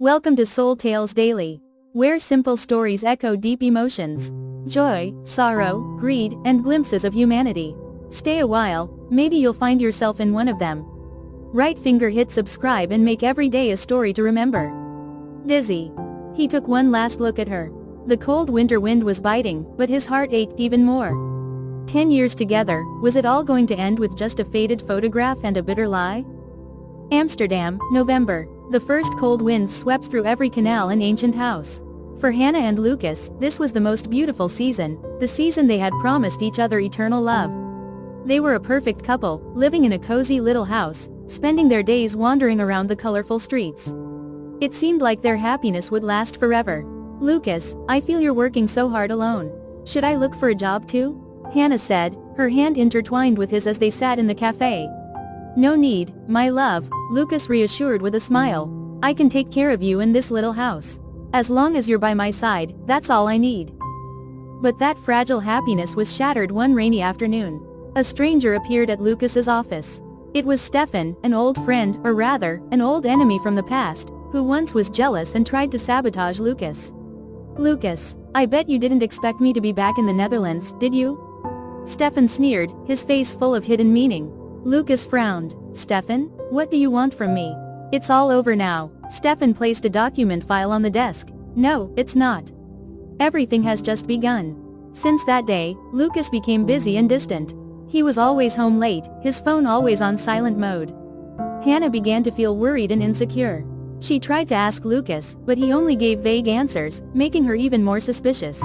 Welcome to Soul Tales Daily, where simple stories echo deep emotions, joy, sorrow, greed, and glimpses of humanity. Stay a while, maybe you'll find yourself in one of them. Right finger hit subscribe and make every day a story to remember. Dizzy. He took one last look at her. The cold winter wind was biting, but his heart ached even more. 10 years together, was it all going to end with just a faded photograph and a bitter lie? Amsterdam, November. The first cold winds swept through every canal and ancient house. For Hanna and Lucas, this was the most beautiful season, the season they had promised each other eternal love. They were a perfect couple, living in a cozy little house, spending their days wandering around the colorful streets. It seemed like their happiness would last forever. "Lucas, I feel you're working so hard alone. Should I look for a job too?" Hanna said, her hand intertwined with his as they sat in the cafe. "No need, my love," Lucas reassured with a smile. "I can take care of you in this little house. As long as you're by my side, that's all I need." But that fragile happiness was shattered one rainy afternoon. A stranger appeared at Lucas's office. It was Stefan, an old friend, or rather, an old enemy from the past, who once was jealous and tried to sabotage Lucas. "Lucas, I bet you didn't expect me to be back in the Netherlands, did you?" Stefan sneered, his face full of hidden meaning. Lucas frowned. "Stefan, what do you want from me?" "It's all over now." Stefan placed a document file on the desk. "No, it's not. Everything has just begun." Since that day, Lucas became busy and distant. He was always home late, his phone always on silent mode. Hanna began to feel worried and insecure. She tried to ask Lucas, but he only gave vague answers, making her even more suspicious.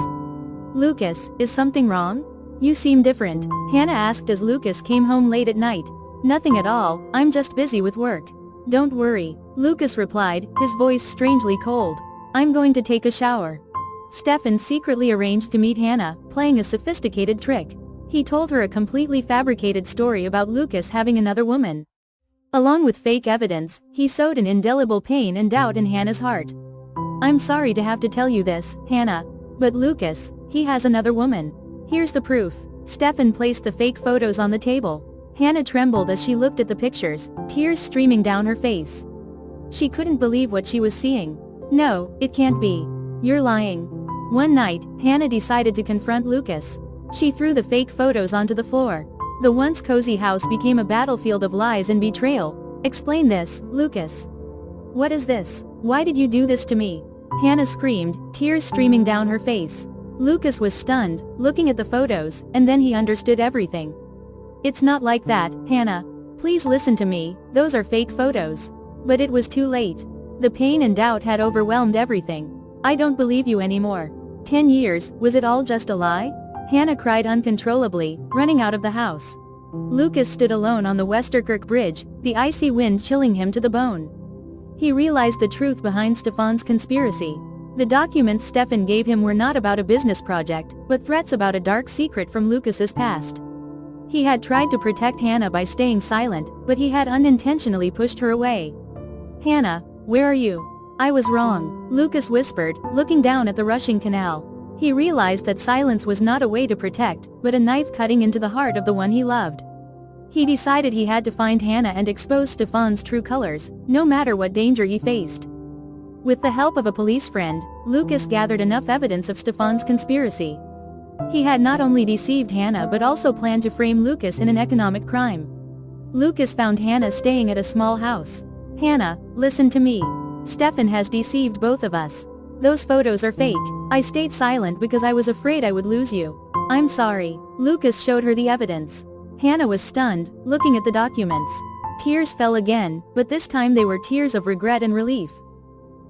"Lucas, is something wrong? You seem different," Hanna asked as Lucas came home late at night. "Nothing at all, I'm just busy with work." "Don't worry," Lucas replied, his voice strangely cold. "I'm going to take a shower." Stefan secretly arranged to meet Hanna, playing a sophisticated trick. He told her a completely fabricated story about Lucas having another woman. Along with fake evidence, he sowed an indelible pain and doubt in Hanna's heart. "I'm sorry to have to tell you this, Hanna, but Lucas, he has another woman. Here's the proof." Stefan placed the fake photos on the table. Hanna trembled as she looked at the pictures, tears streaming down her face. She couldn't believe what she was seeing. "No, it can't be. You're lying." One night, Hanna decided to confront Lucas. She threw the fake photos onto the floor. The once cozy house became a battlefield of lies and betrayal. "Explain this, Lucas. What is this? Why did you do this to me?" Hanna screamed, tears streaming down her face. Lucas was stunned, looking at the photos, and then he understood everything. "It's not like that, Hanna. Please listen to me, those are fake photos." But it was too late. The pain and doubt had overwhelmed everything. "I don't believe you anymore. 10 years, was it all just a lie?" Hanna cried uncontrollably, running out of the house. Lucas stood alone on the Westerkerk Bridge, the icy wind chilling him to the bone. He realized the truth behind Stefan's conspiracy. The documents Stefan gave him were not about a business project, but threats about a dark secret from Lucas's past. He had tried to protect Hanna by staying silent, but he had unintentionally pushed her away. "Hanna, where are you?" "I was wrong," Lucas whispered, looking down at the rushing canal. He realized that silence was not a way to protect, but a knife cutting into the heart of the one he loved. He decided he had to find Hanna and expose Stefan's true colors, no matter what danger he faced. With the help of a police friend, Lucas gathered enough evidence of Stefan's conspiracy. He had not only deceived Hanna but also planned to frame Lucas in an economic crime. Lucas found Hanna staying at a small house. "Hanna, listen to me. Stefan has deceived both of us. Those photos are fake. I stayed silent because I was afraid I would lose you. I'm sorry." Lucas showed her the evidence. Hanna was stunned, looking at the documents. Tears fell again, but this time they were tears of regret and relief.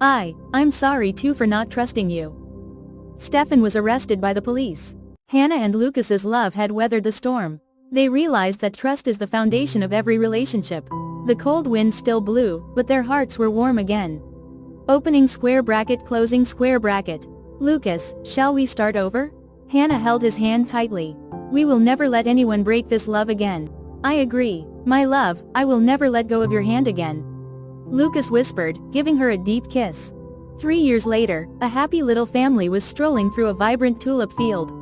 I'm sorry too for not trusting you." Stefan was arrested by the police. Hanna and Lucas's love had weathered the storm. They realized that trust is the foundation of every relationship. The cold wind still blew, but their hearts were warm again. Opening square bracket, closing square bracket. "Lucas, shall we start over?" Hanna held his hand tightly. "We will never let anyone break this love again." "I agree, my love, I will never let go of your hand again," Lucas whispered, giving her a deep kiss. 3 years later, a happy little family was strolling through a vibrant tulip field.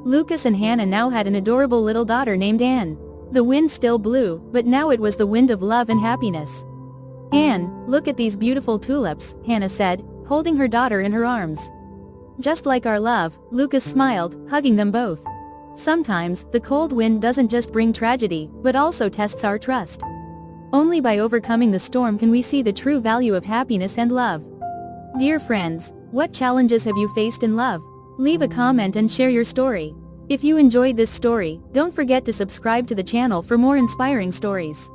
Lucas and Hanna now had an adorable little daughter named Anne. The wind still blew, but now it was the wind of love and happiness. Anne, look at these beautiful tulips, Hannah said, holding her daughter in her arms. Just like our love, Lucas smiled, hugging them both. Sometimes, the cold wind doesn't just bring tragedy, but also tests our trust. Only by overcoming the storm can we see the true value of happiness and love. Dear friends, what challenges have you faced in love? Leave a comment and share your story. If you enjoyed this story, don't forget to subscribe to the channel for more inspiring stories.